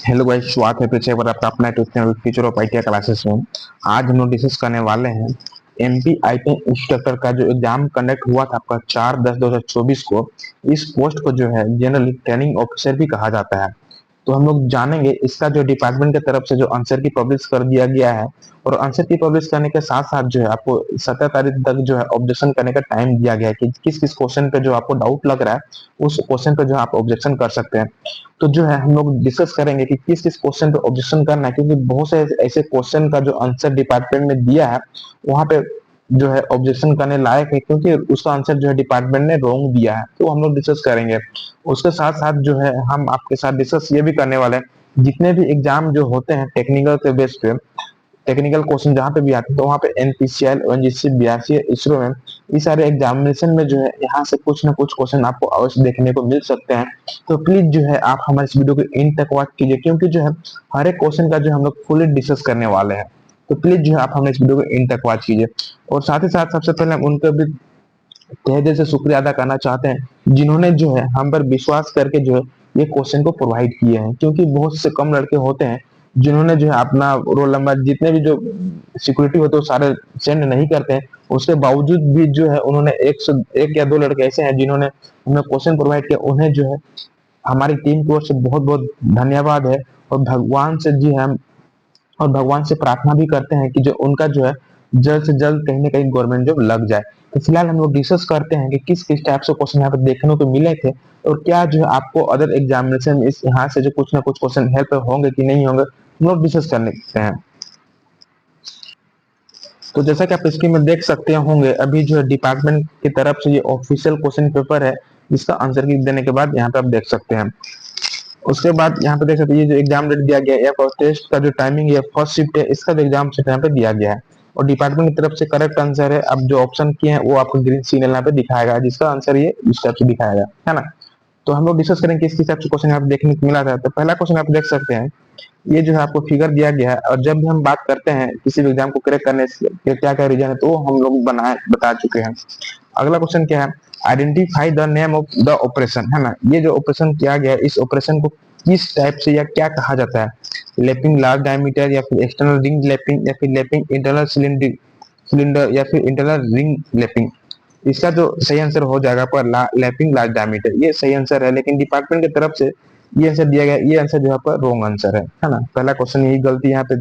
Hello guys, स्वागत है फिर से एक बार आपका अपना YouTube channel future of IT classes में। आज हम लोग डिस्कस करने वाले हैं एमपीआईटी इंस्ट्रक्टर का जो एग्जाम कंडक्ट हुआ था आपका 4/10/2024 को। इस पोस्ट को जो है जनरली ट्रेनिंग ऑफिसर भी कहा जाता है। तो हम लोग जानेंगे इसका जो डिपार्टमेंट की तरफ से जो आंसर की पब्लिश कर दिया गया है, और आंसर की पब्लिश करने के साथ साथ जो है आपको 17 तारीख तक जो है ऑब्जेक्शन करने का टाइम दिया गया है कि किस किस क्वेश्चन पे जो आपको डाउट लग रहा है उस क्वेश्चन पे जो है आप ऑब्जेक्शन कर सकते हैं। तो जो है हम लोग डिस्कस करेंगे कि किस किस क्वेश्चन पे ऑब्जेक्शन करना है, क्योंकि बहुत से ऐसे क्वेश्चन का जो आंसर डिपार्टमेंट ने दिया है वहां पे जो है ऑब्जेक्शन करने लायक है, क्योंकि उसका आंसर जो है डिपार्टमेंट ने रॉन्ग दिया है। तो हम लोग डिस्कस करेंगे। उसके साथ साथ जो है हम आपके साथ डिस्कस ये भी करने वाले हैं जितने भी एग्जाम जो होते हैं टेक्निकल के बेस पे, टेक्निकल क्वेश्चन जहाँ पे भी आते हैं तो वहाँ पे एनपीसीएल, ओएनजीसी, बीआरसी, इसरो में इस सारे एग्जामिनेशन में जो है यहाँ से कुछ ना कुछ क्वेश्चन आपको अवश्य देखने को मिल सकते हैं। तो प्लीज जो है आप हमारे इस वीडियो को एंड तक वॉच कीजिए, क्योंकि जो है हर एक क्वेश्चन का जो हम लोग फुली डिस्कस करने वाले हैं। तो प्लीज जो है आप हमारे इस वीडियो को एंड तक वॉच कीजिए। और साथ ही साथ सबसे पहले हम उनको भी तहे दिल से शुक्रिया अदा करना चाहते हैं जिन्होंने जो है हम पर विश्वास करके जो है ये क्वेश्चन को प्रोवाइड किए हैं, क्योंकि बहुत से कम लड़के होते हैं जिन्होंने जो है अपना रोल नंबर जितने भी जो सिक्योरिटी होते हैं वो सारे सेंड नहीं करते हैं। उसके बावजूद भी जो है उन्होंने एक या दो लड़के ऐसे हैं जिन्होंने हमें क्वेश्चन प्रोवाइड किया, उन्हें जो है हमारी टीम की ओर से बहुत बहुत धन्यवाद है। और भगवान से जी हम और भगवान से प्रार्थना भी करते हैं कि जो उनका जो है जल्द से जल्द कहीं ना कहीं गवर्नमेंट जॉब लग जाए। तो फिलहाल हम लोग डिस्कस करते हैं कि किस किस टाइप से क्वेश्चन यहाँ पे देखने को मिले थे, और क्या जो है आपको अदर एग्जामिनेशन में इस यहाँ से जो कुछ ना कुछ क्वेश्चन हेल्प होंगे कि नहीं होंगे, हम लोग डिस्कस करने हैं। तो जैसा कि आप स्क्रीन में देख सकते होंगे, अभी जो है डिपार्टमेंट की तरफ से ये ऑफिशियल क्वेश्चन पेपर है जिसका आंसर की देने के बाद यहाँ पे आप देख सकते हैं। उसके बाद यहाँ पे देख सकते हैं ये जो एग्जाम डेट दिया गया है और टेस्ट का जो टाइमिंग है फर्स्ट शिफ्ट है, इसका जो एग्जाम सेट यहाँ पे दिया गया है। और डिपार्टमेंट की तरफ से करेक्ट आंसर है। अब जो ऑप्शन किए हैं वो आपको ग्रीन सिग्नल यहाँ पे दिखाएगा, जिसका आंसर ये इस टाइप से दिखाएगा, है ना। तो हम लोग डिस्कस करेंगे किस टाइप से क्वेश्चन यहाँ पे देखने को मिला था। तो पहला क्वेश्चन आप देख सकते हैं, ये जो है आपको फिगर दिया गया है, और जब भी हम बात करते हैं किसी भी एग्जाम को क्रैक करने के क्या क्या रीजन है तो वो हम लोग बता चुके हैं। अगला क्वेश्चन क्या है, identify the name of the operation, है ना। ये जो ऑपरेशन किया गया है इस ऑपरेशन को किस टाइप से या क्या कहा जाता है, लैपिंग लार्ज डायमीटर, या फिर एक्सटर्नल रिंग लैपिंग, या फिर लैपिंग इंटरनल सिलेंडर, या फिर इंटरनल रिंग लैपिंग। इसका जो सही आंसर हो जाएगा पर लैपिंग लार्ज डायमीटर, ये सही आंसर है, लेकिन डिपार्टमेंट की तरफ से ये आंसर दिया गया, ये आंसर जो है पर रॉन्ग आंसर है ना। पहला क्वेश्चन यही गलती यहाँ पे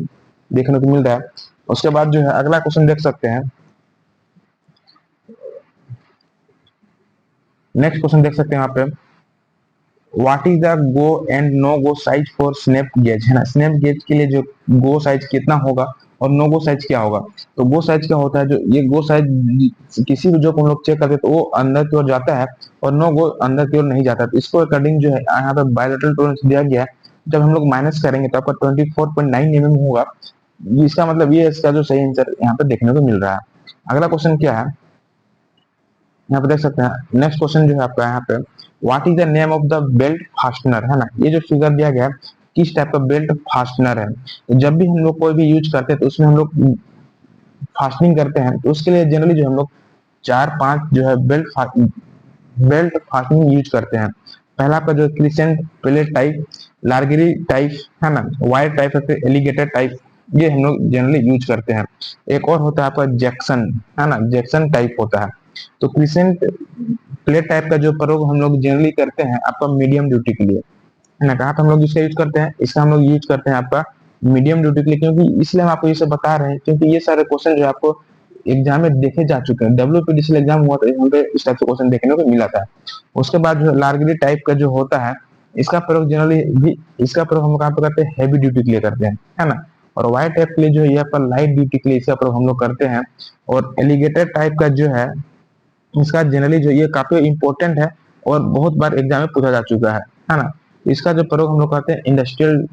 देखने को मिल रहा है। उसके बाद जो है अगला क्वेश्चन देख सकते हैं, नेक्स्ट क्वेश्चन देख सकते हैं यहाँ पे, what is the go and no go size for snap gauge, है ना। स्नैप गेज के लिए जो गो साइज कितना होगा और नो गो साइज क्या होगा। तो गो साइज क्या होता है, जो ये गो साइज किसी भी जो हम लोग चेक करते हैं तो वो अंदर की ओर जाता है, और नो गो अंदर की ओर नहीं जाता। तो इसको अकॉर्डिंग जो है यहाँ पे बायलैटरल टॉलरेंस दिया गया है। जब हम लोग माइनस करेंगे तो आपका 24.9 mm होगा। इसका मतलब ये इसका जो सही आंसर यहाँ पे देखने को मिल रहा है। अगला क्वेश्चन क्या है, यहाँ पे देख सकते हैं, नेक्स्ट क्वेश्चन जो है आपका यहाँ पे, what is the name of the belt fastener, है ना। ये जो फिगर दिया गया है किस टाइप का बेल्ट फास्टनर है। तो जब भी हम लोग कोई भी यूज करते हैं तो उसमें हम लोग फास्टनिंग करते हैं, तो उसके लिए जनरली जो हम लोग चार पांच जो है बेल्ट फास्टनिंग यूज करते हैं। पहला आपका जो क्रिसेंट प्लेट टाइप, लार्गरी टाइप, है ना, वायर टाइप, फिर एलिगेटर टाइप, ये हम लोग जनरली यूज करते हैं। एक और होता है आपका जैक्सन, है ना, जैक्सन टाइप होता है। तो क्रिसेंट प्लेट टाइप का जो प्रयोग हम लोग जनरली करते हैं आपका मीडियम ड्यूटी के लिए, है ना। कहाँ पे हम लोग इसका यूज करते हैं, इसका हम लोग यूज करते हैं आपका मीडियम ड्यूटी के लिए, क्योंकि इसलिए हम आपको ये सब बता रहे हैं क्योंकि ये सारे क्वेश्चन जो है आपको एग्जाम में देखे जा चुके हैं। डब्ल्यूपीडीसी एग्जाम हुआ तो यहाँ पे इस टाइप से क्वेश्चन देखने को मिला था। उसके बाद जो लार्गरी टाइप का जो होता है इसका प्रयोग जनरली भी, इसका प्रयोग हम कहाँ पे करते हैं, हैवी ड्यूटी के लिए करते हैं, है ना। और वायर टाइप के लिए जो है यहाँ पर लाइट ड्यूटी के लिए इसका प्रयोग हम लोग करते हैं। और एलिगेटर टाइप का जो है इसका जनरली जो ये काफी इंपॉर्टेंट है और बहुत बार एग्जाम में पूछा जा चुका है ना। इसका जो प्रयोग हम लोग करते हैं इंडस्ट्रियल,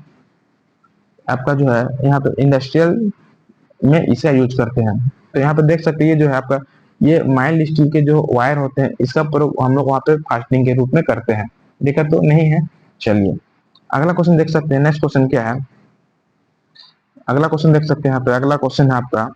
आपका जो है यहाँ पे इंडस्ट्रियल में इसे यूज करते हैं। तो यहाँ पे देख सकते हैं ये जो है आपका ये माइल्ड स्टील के जो वायर होते हैं इसका प्रयोग हम लोग वहाँ पे फास्टनिंग के रूप में करते हैं। दिक्कत तो नहीं है। चलिए अगला क्वेश्चन देख सकते हैं, नेक्स्ट क्वेश्चन क्या है, अगला क्वेश्चन देख सकते हैं यहाँ पे। अगला क्वेश्चन है आपका,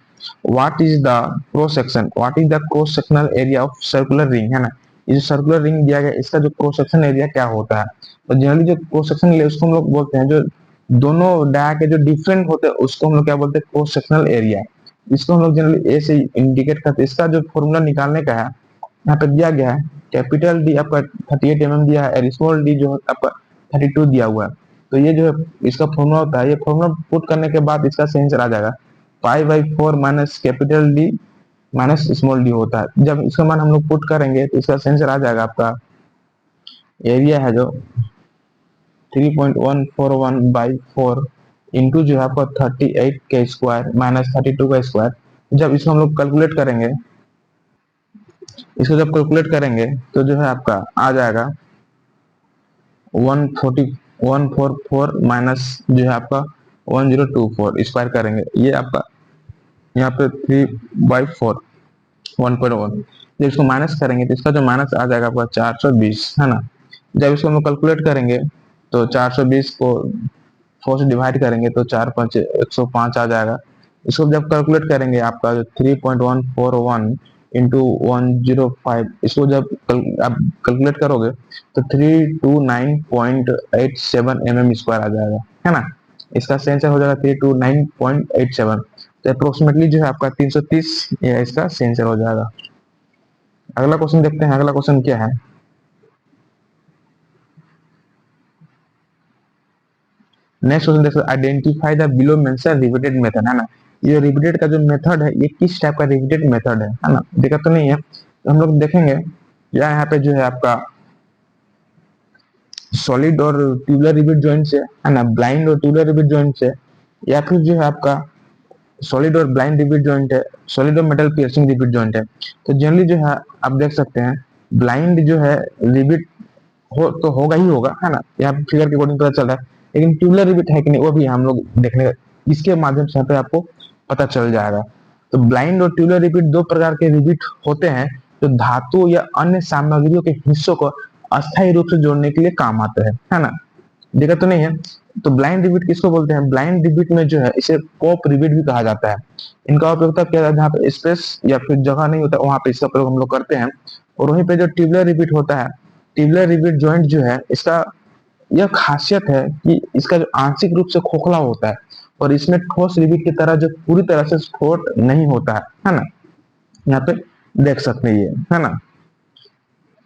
what is the cross section, what is the cross sectional area of circular ring, है ना। ये जो सर्कुलर रिंग दिया गया इसका जो क्रॉस सेक्शन एरिया क्या होता है। तो जनरली जो क्रॉस सेक्शन एरिया उसको हम लोग बोलते हैं जो दोनों डाया के जो डिफरेंट होते हैं उसको हम लोग क्या बोलते हैं, क्रॉस सेक्शनल एरिया। इसको हम लोग जनरली ए से इंडिकेट करते हैं। इसका जो फॉर्मूला निकालने का है यहाँ पे दिया गया है, कैपिटल डी आपका 38 mm दिया है और स्मॉल डी जो है आपका 32 दिया हुआ है। तो ये जो है इसका फॉर्मूला होता है, ये फॉर्मूला पुट करने के बाद इसका आंसर आ जाएगा 5/4 minus capital D minus small D होता है। जब इसका मान हम लोग पुट करेंगे तो इसका आंसर आ जाएगा, आपका एरिया है जो 3.141/4 इंटू जो है आपका 38 के स्क्वायर माइनस 32 का स्क्वायर। जब इसको हम लोग कैलकुलेट करेंगे, इसको जब कैलकुलेट करेंगे तो जो है आपका आ जाएगा 144 माइनस जो है आपका 1024 स्क्वायर करेंगे, ये आपका यहाँ पे 3/4 1.1। जब इसको माइनस करेंगे तो इसका जो माइनस आ जाएगा आपका 420, है ना। जब इसको हम कैलकुलेट करेंगे तो 420 को 4 से डिवाइड करेंगे तो 4×5 105 आ जाएगा। इसको जब कैलकुलेट करेंगे आपका जो 3.141 इंटू 105, इसको जब आप कैलकुलेट करोगे तो 329.87 स्क्वायर आ जाएगा, है ना। इसका आंसर हो जाएगा 329.87। तो अप्रोक्सीमेटली जो है आपका 330 इसका आंसर हो जाएगा। अगला क्वेश्चन देखते हैं, अगला क्वेश्चन क्या है। नेक्स्ट क्वेश्चन देखो, identify the below mention repeated method, है ना। ये रिपीटेड का जो मेथड है ये किस टाइप का रिपीटेड मेथड है ना। दिक्कत तो नहीं है, तो हम लोग देखेंगे यहाँ पे जो है आपका सॉलिड और ट्यूबुलर रिपीट जॉइंट से, है ना, ब्लाइंड और ट्यूबुलर रिपीट जॉइंट से, या फिर जो है आपका सॉलिड और ब्लाइंड रिपीट जॉइंट है, सॉलिड और मेटल पियर्सिंग रिपीट जॉइंट है। तो जनरली जो है आप देख सकते हैं ब्लाइंड जो है रिपीट हो तो होगा ही होगा, है ना, यहाँ फिगर के अकॉर्डिंग पता चल रहा है। लेकिन ट्यूबुलर रिपीट है कि नहीं वो भी हम लोग देखने, इसके माध्यम से यहाँ पे आपको पता चल जाएगा। तो ब्लाइंड और ट्यूबुलर रिपीट दो प्रकार के रिपीट होते हैं जो धातु या अन्य सामग्रियों के हिस्सों को अस्थायी रूप से जोड़ने के लिए काम आते हैं, है ना। दिक्कत तो नहीं है। तो ब्लाइंड रिपीट किसको बोलते हैं, ब्लाइंड रिपीट में जो है इसे कॉप रिपीट भी कहा जाता है। इनका उपयोग तब किया जाता है जहाँ पे स्पेस या फिर जगह नहीं होता, वहां पे इसका प्रयोग हम लोग करते हैं। और वहीं पे जो ट्यूबुलर रिपीट होता है, ट्यूबुलर रिपीट जॉइंट जो है इसका यह खासियत है कि इसका जो आंशिक रूप से खोखला होता है और इसमें ठोस रिपीट की तरह जो पूरी तरह से स्फोट नहीं होता है ना। यहाँ पे देख सकते हैं ये, है ना।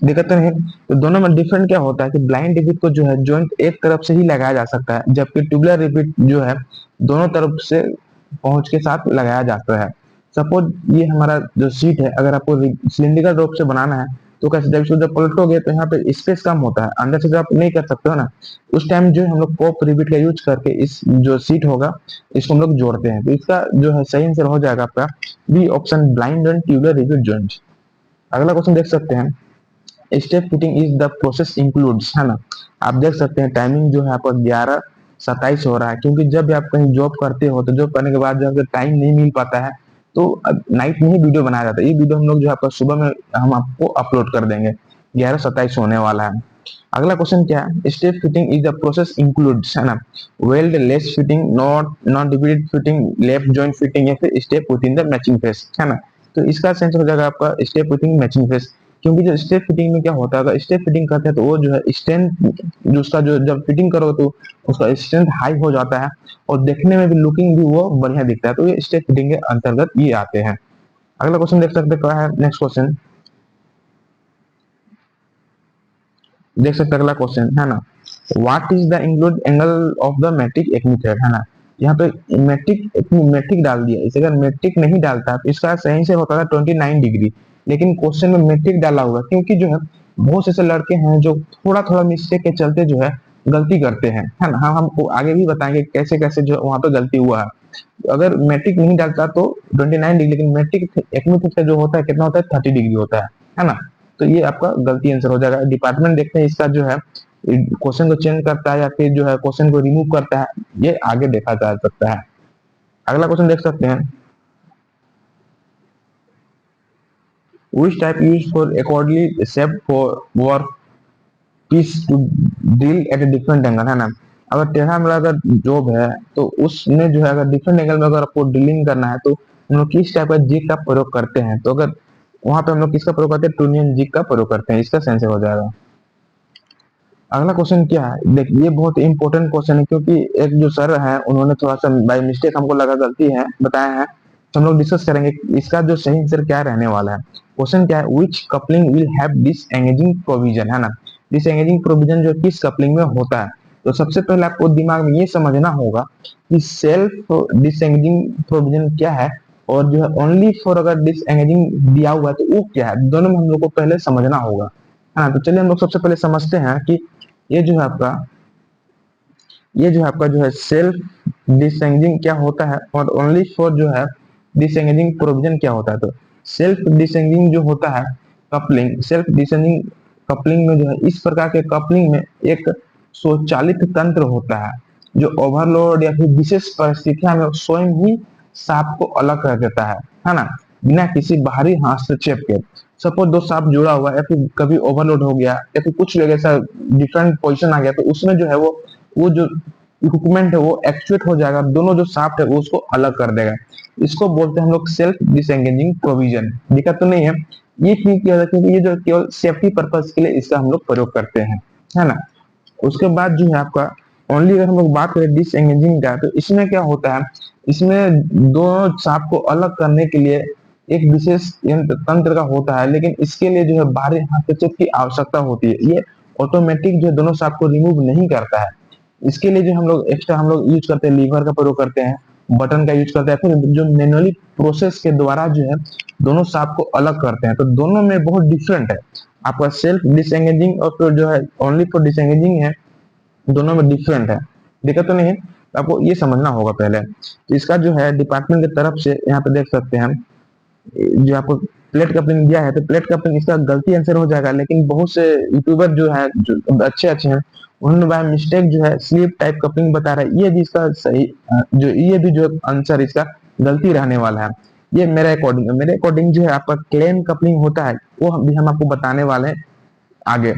दिक्कत नहीं। तो दोनों में डिफरेंट क्या होता है कि ब्लाइंड रिपीट को जो है जॉइंट एक तरफ से ही लगाया जा सकता है, जबकि ट्यूबुलर रिपीट जो है दोनों तरफ से पहुंच के साथ लगाया जाता है। सपोज ये हमारा जो सीट है, अगर आपको सिलिंड्रिकल रूप से बनाना है तो कैसे, जब इसको जब पलटोगे तो यहाँ पे स्पेस कम होता है, अंदर से जब आप नहीं कर सकते हो ना, उस टाइम जो हम लोग पॉप रिपीट का यूज करके इस जो सीट होगा इसको हम लोग जोड़ते हैं। तो इसका जो है सही आंसर हो जाएगा आपका B option, blind and tubular rivet joint. अगला क्वेश्चन देख सकते हैं, step fitting is the process includes, है ना। आप देख सकते हैं टाइमिंग जो है आपका 11:27 हो रहा है, क्योंकि जब भी आप कहीं जॉब करते हो तो जॉब करने के बाद जब टाइम नहीं मिल पाता है तो नाइट में ही वीडियो बनाया जाता है। ये वीडियो हम लोग जो है आपका सुबह में हम आपको अपलोड कर देंगे, 11:27 होने वाला है। अगला क्वेश्चन क्या है, step fitting is the process includes, है ना, weld less fitting, not non repeated fitting, left joint fitting, या फिर step with in the matching face, है ना। तो इसका सेंस हो जाएगा आपका step with in matching face. क्योंकि जो स्टेप फिटिंग में क्या होता है, अगर स्टेप फिटिंग करते हैं तो वो जो है स्ट्रेंथ जो उसका जो जब फिटिंग करो तो उसका स्ट्रेंथ हाई हो जाता है और देखने में भी लुकिंग भी वो बढ़िया दिखता है। तो ये स्टेप फिटिंग के अंतर्गत ये आते हैं। अगला क्वेश्चन देख सकते हैं क्या है, नेक्स्ट क्वेश्चन देख सकते हैं। अगला क्वेश्चन है ना, what is the include angle of the metric acme thread, है ना। यहाँ पे मैट्रिक मैट्रिक डाल दिया, इसे अगर मैट्रिक नहीं डालता तो इसका सही से होता था 29 डिग्री, लेकिन क्वेश्चन में मैट्रिक डाला होगा क्योंकि जो है बहुत से ऐसे लड़के हैं जो थोड़ा थोड़ा मिस्टेक के चलते जो है गलती करते हैं, है ना। हम हमको आगे भी बताएंगे कैसे कैसे जो वहां पे गलती हुआ है। तो अगर मैट्रिक नहीं डालता तो 29 डिग्री, लेकिन मैट्रिक एक्मीथेड का जो होता है कितना होता है 30 डिग्री होता है ना। तो ये आपका गलती आंसर हो जाएगा। डिपार्टमेंट देखते हैं इसका जो है क्वेश्चन को चेंज करता है या फिर जो है क्वेश्चन को रिमूव करता है, ये आगे देखा जा सकता है। अगला क्वेश्चन देख सकते हैं, which type used for accordingly shaped for work piece to drill at a different angle, है ना। अगर टेढ़ा मेढ़ा अगर जॉब है तो उसमें जो है अगर डिफरेंट एंगल में अगर आपको ड्रिलिंग करना है तो हम लोग किस टाइप का जिग का प्रयोग करते हैं। तो अगर वहां पे हम लोग किसका प्रयोग करते हैं, टूनियन जिग का प्रयोग करते हैं। इसका सेंस हो जाएगा। अगला क्वेश्चन क्या है, देखिए ये बहुत इंपॉर्टेंट क्वेश्चन है, क्योंकि एक जो सर है उन्होंने थोड़ा सा बाय मिस्टेक हमको लगा गलती है बताया है, तो हम लोग डिस्कस करेंगे इसका जो सही आंसर क्या रहने वाला है। क्वेश्चन क्या है, विच कपलिंग विल हैव डिसएंगेजिंग प्रोविजन, है ना। डिसएंगेजिंग प्रोविजन जो किस कपलिंग में होता है, तो सबसे पहले आपको दिमाग में ये समझना होगा कि सेल्फ डिसएंगेजिंग प्रोविजन क्या है, और जो है ओनली फॉर अगर डिसएंगेजिंग दिया हुआ है तो वो क्या है, दोनों में हम लोग को पहले समझना होगा, है ना। तो चलिए हम लोग सबसे पहले समझते हैं कि ये जो है आपका ये जो है आपका जो है सेल्फ डिसएंगेजिंग क्या होता है, और ओनली फॉर जो है डिसएंगेजिंग प्रोविजन क्या होता है। तो सेल्फ डिसएंगेजिंग जो होता है कपलिंग, सेल्फ डिसएंगेजिंग कपलिंग में जो है इस प्रकार के कपलिंग में एक स्वचालित तंत्र होता है जो ओवरलोड या फिर विशेष परिस्थितियों में स्वयं ही सांप को अलग कर देता है ना, बिना किसी बाहरी हस्तक्षेप के। सपोज दो सांप जुड़ा हुआ है, या फिर कभी ओवरलोड हो गया, या फिर कुछ लोग ऐसा डिफरेंट पोजीशन आ गया, तो उसमें जो है वो जो इक्विपमेंट है वो एक्चुएट हो जाएगा, दोनों जो शाफ्ट है वो उसको अलग कर देगा। इसको बोलते हैं हम लोग सेल्फ डिसएंगेजिंग प्रोविजन। दिक्कत तो नहीं है। ये क्यों किया जाता है, क्योंकि ये जो केवल सेफ्टी पर्पज के लिए इसका हम लोग प्रयोग करते हैं, है ना। उसके बाद जो है आपका ओनली अगर हम लोग बात करें डिसएंगेजिंग का, तो इसमें क्या होता है, इसमें दोनों सांप को अलग करने के लिए एक विशेष यंत्र तंत्र का होता है, लेकिन इसके लिए जो है बाहरी हस्तक्षेप की आवश्यकता होती है। ये ऑटोमेटिक जो दोनों सांप को रिमूव नहीं करता है। इसके लिए जो हम लोग एक्स्ट्रा हम लोग यूज करते हैं, लीवर का प्रयोग करते हैं, बटन का यूज करते हैं, फिर जो मैनुअली प्रोसेस के द्वारा जो है दोनों सांप को अलग करते हैं। तो दोनों में बहुत डिफरेंट है, आपका सेल्फ डिसएंगेजिंग और फिर जो है ओनली फॉर डिसएंगेजिंग है, दोनों में डिफरेंट है। दिक्कत तो नहीं है, तो आपको ये समझना होगा पहले। तो इसका जो है डिपार्टमेंट की तरफ से यहाँ पे देख सकते हैं, जो आपको प्लेट कपलिंग दिया है, तो प्लेट कपलिंग इसका गलती आंसर हो जाएगा, लेकिन बहुत से यूट्यूबर जो है जो अच्छे अच्छे हैं उन्होंने बाय मिस्टेक जो है स्लीप टाइप कपलिंग बता रहा है, ये भी इसका सही जो ये भी जो आंसर इसका गलती रहने वाला है। ये मेरे अकॉर्डिंग जो है आपका क्लेम कपलिंग होता है, वो भी हम आपको बताने वाले हैं आगे।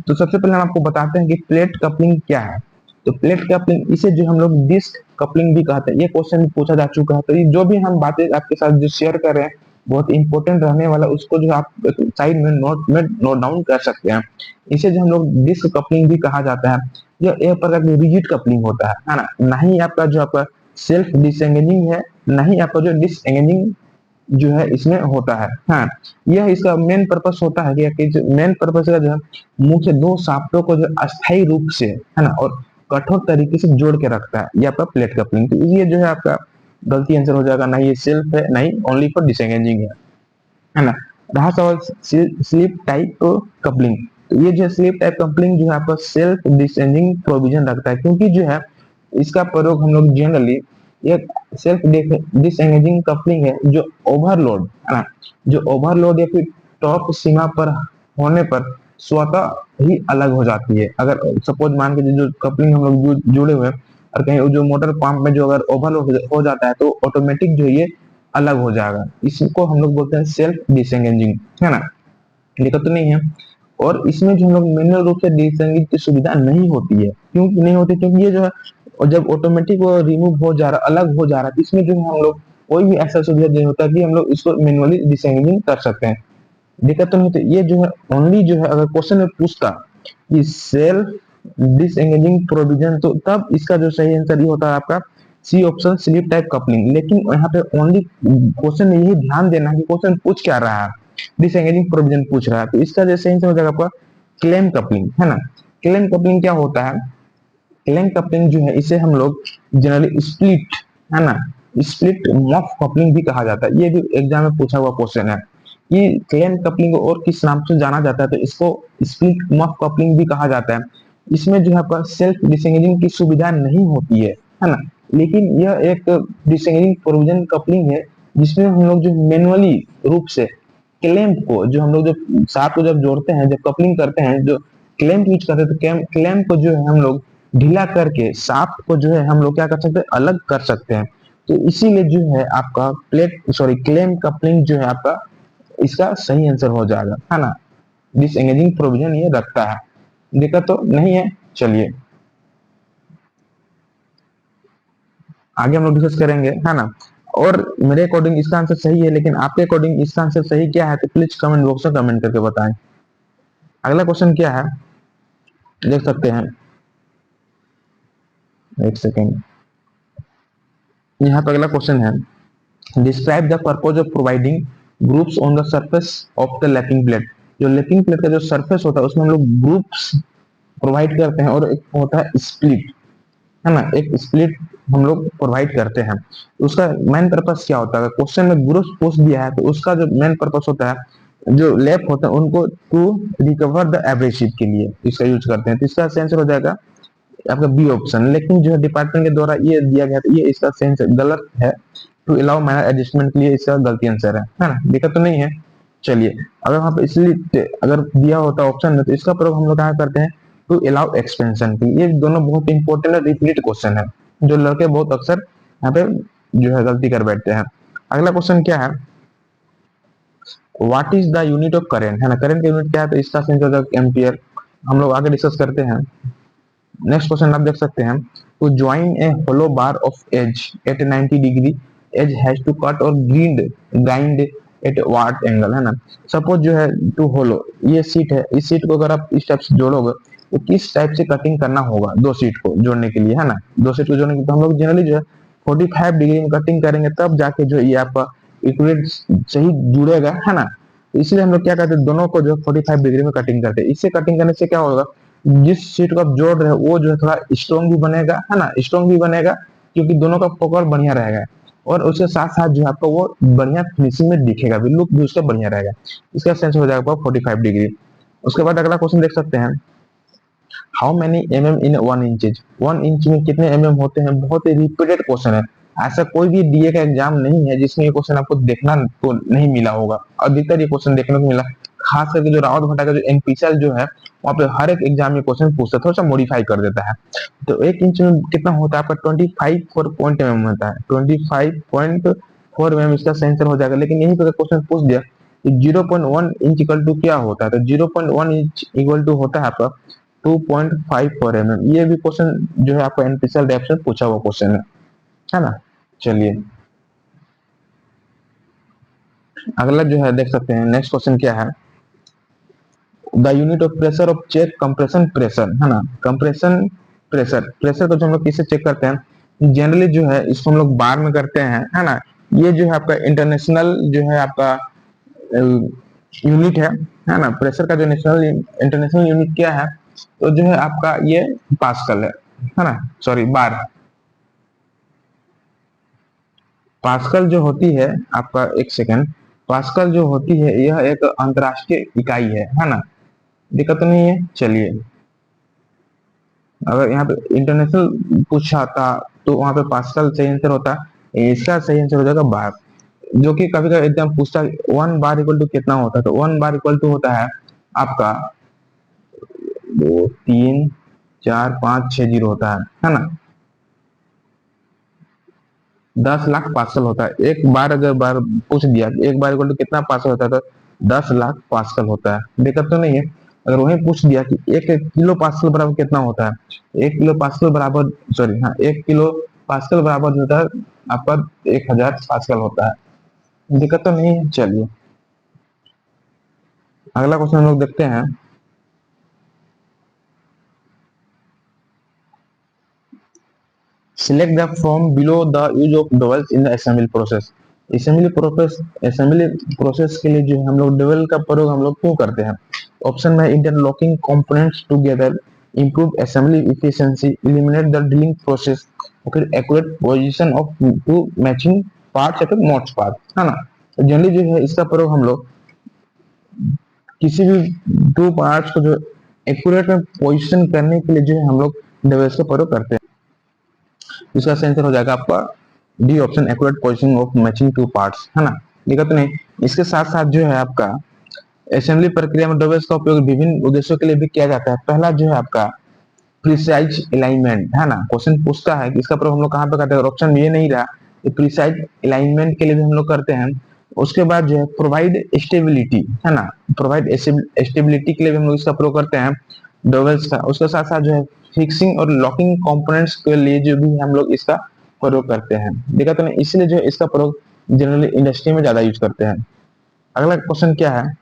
तो सबसे पहले हम आपको बताते हैं कि प्लेट कपलिंग क्या है। तो प्लेट कपलिंग इसे जो हम लोग डिस्क कपलिंग भी कहते हैं, ये क्वेश्चन पूछा जा चुका है। तो ये जो भी हम बातें आपके साथ जो शेयर कर रहे हैं बहुत इंपॉर्टेंट रहने वाला, उसको जो आप साइड में नोट डाउन कर सकते हैं। इसे जो हम लोग डिस्क कपलिंग भी कहा जाता है। यह एक प्रकार की रिजिड कपलिंग होता है ना, ना ही आपका जो आपका सेल्फ डिसएंगेजिंग है, ना ही आपका जो डिसएंगेजिंग जो है इसमें होता है। हाँ, यह इसका मेन पर्पस होता है कि मेन पर्पस का जो है मुख्य दो शाफ्टों को जो अस्थायी रूप से, है ना, और कठोर तरीके से जोड़ के रखता है, ये आपका प्लेट कपलिंग। तो ये जो है आपका गलती आंसर हो जाएगा, ना ये सेल्फ है, ना ही ओनली फॉर डिसएंगेजिंग है ना। रहा सवाल स्लिप टाइप कपलिंग, तो ये जो स्लिप टाइप कपलिंग जो है आपका सेल्फ डिसएंगेजिंग प्रोविजन रखता है, क्योंकि जो है इसका प्रयोग हम लोग जनरली एक सेल्फ डिसएंगेजिंग कपलिंग है जो ओवरलोड, है ना, जो ओवरलोड या फिर टॉप सीमा पर होने पर स्वतः ही अलग हो जाती है। अगर सपोज मान के जो कपलिंग हम लोग जुड़े हुए हैं, और कहीं जो मोटर पंप में जो अगर ओवरलोड हो जाता है तो ऑटोमेटिक जो ये अलग हो जाएगा, इसको हम लोग बोलते हैं सेल्फ डिसएंगेजिंग, है ना। दिक्कत तो नहीं है। और इसमें जो हम लोग मैनुअल रूप से डिसएंगेज की सुविधा नहीं होती है, क्यों नहीं होती, क्योंकि ये जो है और जब ऑटोमेटिक वो रिमूव हो जा रहा, अलग हो जा रहा है, इसमें जो है हम लोग कोई भी ऐसा सुविधा नहीं होता कि हम लोग इसको मैनुअली डिसएंगेजिंग कर सकते हैं। दिक्कत तो नहीं। तो ये जो है ओनली जो है अगर क्वेश्चन में पूछता कि सेल्फ डिसएंगेजिंग प्रोविजन, तो तब इसका जो सही आंसर ये होता है आपका C option slip type coupling. लेकिन यहाँ पे ओनली क्वेश्चन में यही ध्यान देना है कि क्वेश्चन पूछ क्या रहा है, डिसएंगेजिंग प्रोविजन पूछ रहा है, तो इसका जो सही आंसर हो जाएगा आपका क्लेम कपलिंग, है ना। क्लेम कपलिंग क्या होता है, क्लेम कपलिंग जो है इसे हम लोग जनरली स्प्लिट, है ना, स्प्लिट मफ कपलिंग भी कहा जाता है। ये भी एग्जाम में पूछा हुआ क्वेश्चन है कि क्लेम कपलिंग को और किस नाम से जाना जाता है, तो इसको स्प्लिट मफ कपलिंग भी कहा जाता है। इसमें जो है आपका सेल्फ डिसएंगेजिंग की सुविधा नहीं होती है ना, लेकिन यह एक डिसएंगेजिंग प्रोविजन कपलिंग है जिसमें हम लोग जो मैनुअली रूप से क्लैंप को, जो हम लोग जो साथ को जब जोड़ते हैं, जब कपलिंग करते हैं, जो क्लैंप यूज करते हैं, तो क्लैंप को जो है हम लोग ढीला करके शाफ्ट को जो है हम लोग क्या कर सकते हैं, अलग कर सकते हैं। तो इसीलिए जो है आपका क्लेम कपलिंग जो है आपका इसका सही आंसर हो जाएगा, है ना। डिसएंगेजिंग प्रोविजन ये रखता है। दिक्कत तो नहीं है। चलिए आगे हम लोग डिस्कस करेंगे, है ना। और मेरे अकॉर्डिंग इसका आंसर सही है, लेकिन आपके अकॉर्डिंग इसका आंसर सही क्या है तो प्लीज कमेंट बॉक्स में कमेंट करके बताएं। अगला क्वेश्चन क्या है, देख सकते हैं, एक सेकेंड, यहाँ पे अगला क्वेश्चन है, describe the purpose of providing groups on the surface of the lapping plate. जो लैपिंग प्लेट का जो सरफेस होता है उसमें हम लोग ग्रुप्स प्रोवाइड करते हैं, और एक होता है स्प्लिट, है ना, एक स्प्लिट हम लोग प्रोवाइड करते हैं। उसका मेन पर्पस क्या होता है? क्वेश्चन में ग्रुप्स पोस्ट दिया है तो उसका जो मेन पर्पस होता है, जो लैप होता है उनको to recover the average sheet के लिए इसका यूज करते हैं। तो इसका आंसर हो जाएगा आपका बी ऑप्शन। लेकिन जो है डिपार्टमेंट के द्वारा ये दिया गया था, ये इसका सेंस गलत है। टू अलाउ माइनर एडजस्टमेंट के लिए इसका गलती आंसर है ना, दिक्कत तो नहीं है। चलिए, अगर वहां पे इसलिए अगर दिया होता ऑप्शन में तो इसका प्रयोग हम लोग क्या करते हैं, टू अलाउ एक्सपेंशन के। ये दोनों बहुत इंपॉर्टेंट रिपीट क्वेश्चन है, जो लड़के बहुत अक्सर यहाँ पे जो है गलती कर बैठते हैं। अगला क्वेश्चन क्या है, what is the unit of current, है ना, करंट का यूनिट क्या है? तो इसका सेंस हो जाएगा एम्पियर। हम लोग आगे डिस्कस करते हैं। नेक्स्ट क्वेश्चन आप देख सकते हैं, to join a hollow bar of edge at 90 degree, edge has to cut और ग्राइंड एट व्हाट एंगल, है ना। सपोज जो है टू होलो, ये सीट है, इस सीट को अगर आप इस टाइप से जोड़ोगे तो किस टाइप से कटिंग करना होगा दो सीट को जोड़ने के लिए, है ना। दो सीट को जोड़ने के लिए तो हम लोग जनरली जो है 45 डिग्री में कटिंग करेंगे, तब जाके जो ये आपका इक्विलेट सही जुड़ेगा, है ना। तो इसलिए हम लोग क्या करते हैं, दोनों को जो 45 डिग्री में कटिंग करते हैं। इससे कटिंग करने से क्या होगा, जिस सीट को आप जोड़ रहे हो वो जो है थोड़ा स्ट्रॉन्ग भी बनेगा, है ना, स्ट्रॉन्ग भी बनेगा, क्योंकि दोनों का पकड़ बढ़िया रहेगा, और उसके साथ साथ जो है आपको वो बढ़िया फिनिशिंग में दिखेगा भी, लुक भी उसका बढ़िया रहेगा। इसका सेंस हो जाएगा 45 डिग्री। उसके बाद अगला क्वेश्चन देख सकते हैं, how many in 1 inch, 1 inch में कितने होते हैं? बहुत ही रिपीटेड क्वेश्चन है। ऐसा कोई भी डीए का एग्जाम नहीं है जिसमें ये क्वेश्चन आपको देखना तो नहीं मिला होगा, अधिकतर ये क्वेश्चन देखने को मिला। खास करके जो रावत भट्टा का जो एनपीसीएल जो है, वहाँ पे हर एक एग्जाम में क्वेश्चन पूछता है, थोड़ा सा मॉडिफाई कर देता है। तो 1 इंच में कितना होता है आपका? 25.4 होता है, 25.4 इसका सेंसर हो जाएगा। लेकिन यही पर क्वेश्चन पूछ दिया 0.1 इंच इक्वल टू क्या होता है, तो 0.1 इंच इक्वल टू होता है आपका 2.54 ये भी क्वेश्चन जो है आपको एनपीसीएल रैप से पूछा हुआ क्वेश्चन है ना। चलिए, अगला जो है देख सकते हैं, नेक्स्ट क्वेश्चन क्या है, the unit of pressure of check compression pressure, है ना। कंप्रेशन प्रेशर, प्रेशर को जो हम लोग किससे चेक करते हैं, जनरली जो है इसको हम लोग बार में करते हैं, है ना। ये जो है आपका इंटरनेशनल जो है आपका यूनिट है ना। प्रेशर का जो नेशनल इंटरनेशनल यूनिट क्या है, तो जो है आपका ये पास्कल है ना, सॉरी बार। पास्कल जो होती है आपका, एक सेकेंड, पास्कल जो होती है यह एक अंतरराष्ट्रीय इकाई है ना, दिक्कत तो नहीं है। चलिए, अगर यहाँ पे इंटरनेशनल पूछा था तो वहां पे पास्कल सही आंसर होता, इसका सही आंसर हो जाएगा बार। जो कि कभी कभी एकदम पूछता 1 बार इक्वल टू कितना होता है, तो 1 बार इक्वल टू होता है आपका 2 3 4 5 6 0 होता है ना। 10 लाख पास्कल होता है। एक बार अगर बार पूछ दिया 1 बार इक्वल टू कितना पास्कल होता है, तो 10 लाख पास्कल होता है, दिक्कत तो नहीं है। अगर वही पूछ दिया कि 1 किलो पास्कल बराबर कितना होता है, 1 किलो पास्कल बराबर, सॉरी हाँ, 1 किलो पास्कल बराबर होता है आपका 1000 पास्कल होता है, दिक्कत तो नहीं है। चलिए, अगला क्वेश्चन हम लोग देखते हैं, select the from below the use of dowels in the assembly process। Assembly process के लिए जो हम लोग डबल का प्रयोग हम लोग क्यों करते हैं? ऑप्शन में interlocking components together, improve assembly efficiency, eliminate the drilling process, और फिर accurate position of two matching parts या फिर नॉट्स पार्ट, है ना। तो जनरली जो है इसका प्रयोग हम लोग किसी भी टू पार्ट्स को जो एक्यूरेट में पोजीशन करने के लिए जो है हम लोग डबल्स का प्रयोग करते हैं। इसका आंसर हो जाएगा आपका D option, accurate positioning of matching two parts, है ना, दिक्कत नहीं। इसके साथ साथ जो है आपका असेंबली प्रक्रिया में डबल्स का उपयोग विभिन्न उद्देश्यों के लिए भी किया जाता है। पहला जो है आपका प्रिसाइज अलाइनमेंट, है ना। क्वेश्चन पूछता है कि इसका प्रयोग हम लोग कहाँ पे करते हैं, ऑप्शन में ये नहीं रहा, प्रिसाइज अलाइनमेंट के लिए भी हम लोग करते हैं। उसके बाद जो है प्रोवाइड स्टेबिलिटी, है ना, प्रोवाइड स्टेबिलिटी के लिए भी हम लोग इसका प्रयोग करते हैं डबल्स का। उसके साथ साथ जो है फिक्सिंग और लॉकिंग कंपोनेंट्स के लिए जो भी हम लोग इसका प्रयोग करते हैं, देखा तो नहीं, इसलिए जो है इसका प्रयोग जनरली इंडस्ट्री में ज्यादा यूज करते हैं। अगला क्वेश्चन क्या है,